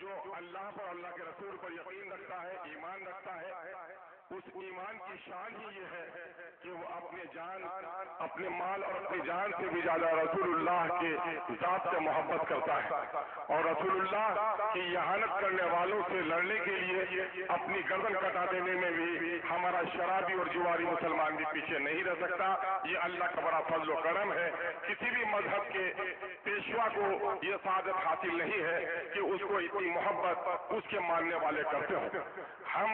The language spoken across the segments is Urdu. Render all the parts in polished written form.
جو اللہ پر اللہ کے رسول پر یقین رکھتا ہے، ایمان رکھتا ہے، اس ایمان کی شان ہی یہ ہے کہ وہ اپنے جان، اپنے مال اور اپنی جان سے بھی زیادہ رسول اللہ کے ذات سے محبت کرتا ہے، اور رسول اللہ کی اہانت کرنے والوں سے لڑنے کے لیے اپنی گردن کٹا دینے میں بھی ہمارا شرابی اور جواری مسلمان بھی پیچھے نہیں رہ سکتا۔ یہ اللہ کا بڑا فضل و کرم ہے۔ کسی بھی مذہب کے پیشوا کو یہ سعادت حاصل نہیں ہے کہ اس کو اتنی محبت اس کے ماننے والے کرتے ہوں۔ ہم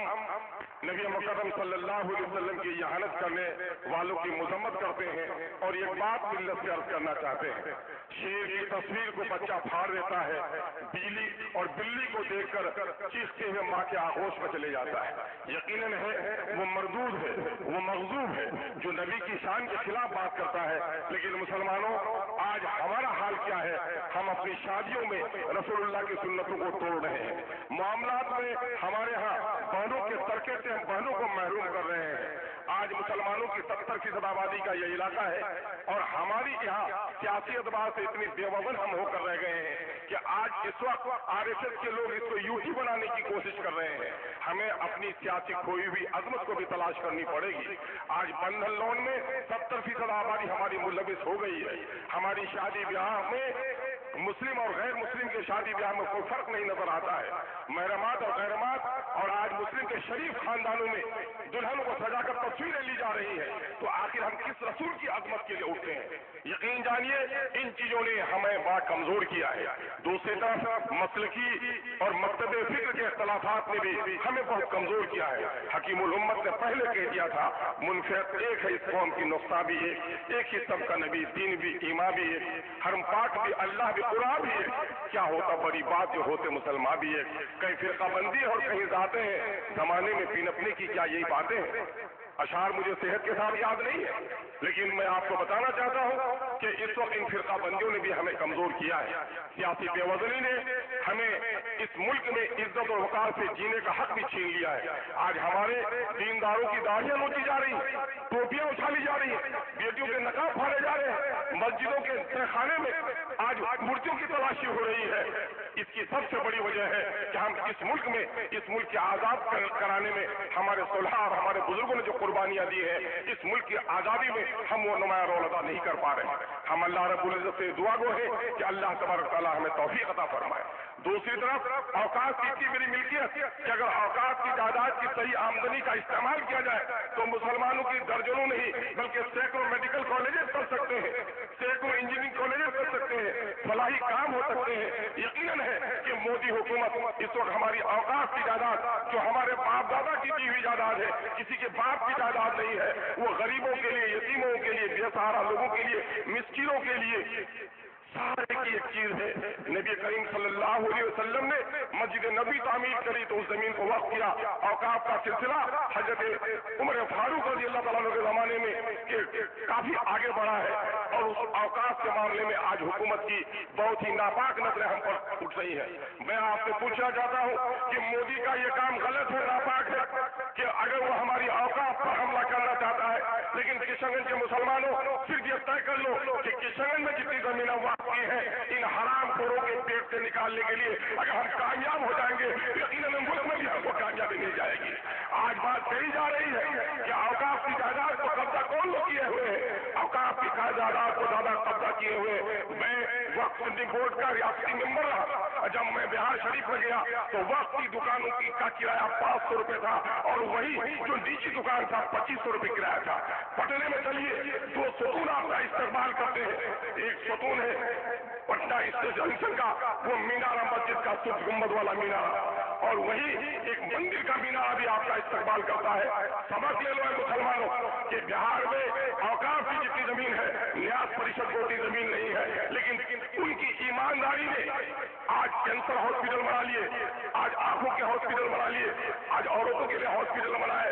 نبی مکرم صلی اللہ علیہ وسلم کی اہانت کرنے والوں کی مذمت کرتے ہیں، اور ایک بات ملت سے عرض کرنا چاہتے ہیں، شیر کی تصویر کو بچہ پھاڑ دیتا ہے، بلی اور بلی کو دیکھ کر چیختے ہوئے ماں کے آغوش میں چلے جاتا ہے۔ یقیناً ہے وہ مردود ہے، وہ مغضوب ہے جو نبی کی شان کے خلاف بات کرتا ہے۔ لیکن مسلمانوں، آج ہمارا حال کیا ہے؟ ہم اپنی شادیوں میں رسول اللہ کی سنتوں کو توڑ رہے ہیں، معاملات میں ہمارے ہاں بہنوں کے ترکے سے ہم بہنوں کو محروم کر رہے ہیں۔ آج مسلمانوں کی 70% آبادی کا یہ علاقہ ہے، اور ہماری یہاں سیاسی اعتبار سے اتنی بے وزن ہم ہو کر رہ گئے ہیں کہ آج اس وقت RSS کے لوگ اس کو یوٹی بنانے کی کوشش کر رہے ہیں۔ ہمیں اپنی سیاسی کھوئی ہوئی عظمت کو بھی تلاش کرنی پڑے گی۔ آج بندھن لون میں 70% آبادی ہماری ملوث ہو گئی ہے۔ ہماری شادی بیاہ میں مسلم اور غیر مسلم کے شادی بیاہ میں کوئی فرق نہیں نظر آتا ہے۔ محرمات اور غیرمات، اور آج مسلم کے شریف خاندانوں میں دلہنوں کو سجا کر تصویریں لی جا رہی ہیں۔ تو آخر ہم کس رسول کی عظمت کے لیے اٹھتے ہیں؟ یقین جانیے ان چیزوں نے ہمیں بڑا کمزور کیا ہے۔ دوسری طرف مسلکی اور مکتب فکر کے اختلافات نے بھی ہمیں بہت کمزور کیا ہے۔ حکیم الامت نے پہلے کہہ دیا تھا، منفرد ایک ہے اس قوم کی، نقطہ بھی ایک ہی سب کا نبی، دین بھی، ایمان بھی ایک، حرم پاک بھی، اللہ بھی، قرآن بھی ایک۔ کیا ہوتا بڑی بات جو ہوتے مسلمان بھی ایک؟ کہیں فرقہ بندی اور کہیں ذاتیں ہیں، زمانے میں پینپنے کی کیا یہی باتیں ہیں؟ اشعار مجھے صحت کے ساتھ یاد نہیں ہے، لیکن میں آپ کو بتانا چاہتا ہوں کہ اس وقت ان فرقہ بندیوں نے بھی ہمیں کمزور کیا ہے۔ سیاسی بے وزنی نے ہمیں اس ملک میں عزت اور وقار سے جینے کا حق بھی چھین لیا ہے۔ آج ہمارے دینداروں کی داڑھیاں نوچی جا رہی ہیں، ٹوپیاں اچھالی جا رہی ہیں، بیٹیوں کے نقاب پھاڑے جا رہے ہیں، مسجدوں کے تہخانے میں آج مورتیوں کی تلاشی ہو رہی ہے۔ اس کی سب سے بڑی وجہ ہے کہ ہم اس ملک میں، اس ملک کے آزاد کرانے میں ہمارے صلحاء اور ہمارے بزرگوں نے جو قربانیاں دی ہیں، اس ملک کی آزادی میں ہم وہ نمایاں رول ادا نہیں کر پا رہے ہیں۔ ہم اللہ رب العزت سے دعا گو ہیں کہ اللہ تبارک تعالیٰ ہمیں توفیق عطا فرمائے۔ دوسری طرف اوقاف کی اتنی بڑی ملکیت کہ اگر اوقاف کی جائیداد کی صحیح آمدنی کا استعمال کیا جائے تو مسلمانوں کی درجنوں نہیں بلکہ سینکڑوں میڈیکل کالجز کر سکتے ہیں، سینکڑوں انجینئرنگ کالجز کر سکتے ہیں، فلاحی کام ہو سکتے ہیں۔ یقیناً ہے کہ مودی حکومت اس وقت ہماری اوقاف کی جائیداد، جو ہمارے باپ دادا کی دی ہوئی جائیداد ہے، کسی کے باپ کی جائیداد نہیں ہے، وہ غریبوں کے لیے، یتیموں کے لیے، بے سہارا لوگوں کے لیے، مسکینوں کے لیے سارے کی ایک چیز ہے۔ نبی کریم صلی اللہ علیہ وسلم نے مسجد نبی تعمیر کری تو اس زمین کو وقف کیا۔ اوقاف کا سلسلہ حضرت عمر فاروق رضی اللہ تعالیٰ عنہ کے زمانے میں کافی آگے بڑھا ہے، اور اس اوقاف کے معاملے میں آج حکومت کی بہت ہی ناپاک نظریں ہم پر اٹھ رہی ہیں۔ میں آپ سے پوچھنا چاہتا ہوں کہ مودی کا یہ کام غلط ہے، ناپاک ہے کہ اگر وہ ہماری اوقاف پر حملہ کرنا چاہتا ہے، لیکن کشن گنج کے مسلمانوں صرف یہ طے کر لو کہ کشن گنج میں جتنی زمینیں کی ہے ان حرام خوروں کے پیٹ سے نکالنے کے لیے اگر ہم کامیاب ہو جائیں گے، یقیناً ملک میں بھی ہم کو کامیابی مل جائے گی۔ آج بات کہی جا رہی ہے کہ اوقاف کی جائیداد کو قبضہ کون لوگ کیے ہوئے ہیں؟ اوقاف کی جائیداد کو زیادہ قبضہ کیے ہوئے، میں وقف بورڈ کا ریاستی ممبر رہا، جب میں بہار شریف میں گیا تو وقف کی دکانوں کا کرایہ 500 روپے تھا، اور وہی جو نیچی دکان تھا 2500 روپے کرایہ تھا۔ پٹنے میں چلیے 2 ستون آپ کا استقبال کرتے ہیں۔ ایک ستون ہے پٹنہ اسٹیشن کا، وہ مینارہ مسجد کا سرخ گنبد والا مینارہ، اور وہی ایک مندر کا مینارہ بھی آپ کا استقبال کرتا ہے۔ سبق لے لو اے مسلمانوں کہ بہار میں اوقاف کی جتنی زمین ہے نیاز پریشد کو اتنی زمین نہیں ہے، لیکن ان کی ایمانداری نے آج کینسر ہاسپٹل بنا لیے، آج آنکھوں کے ہاسپٹل بنا لیے، آج عورتوں کے لیے ہاسپٹل بنائے،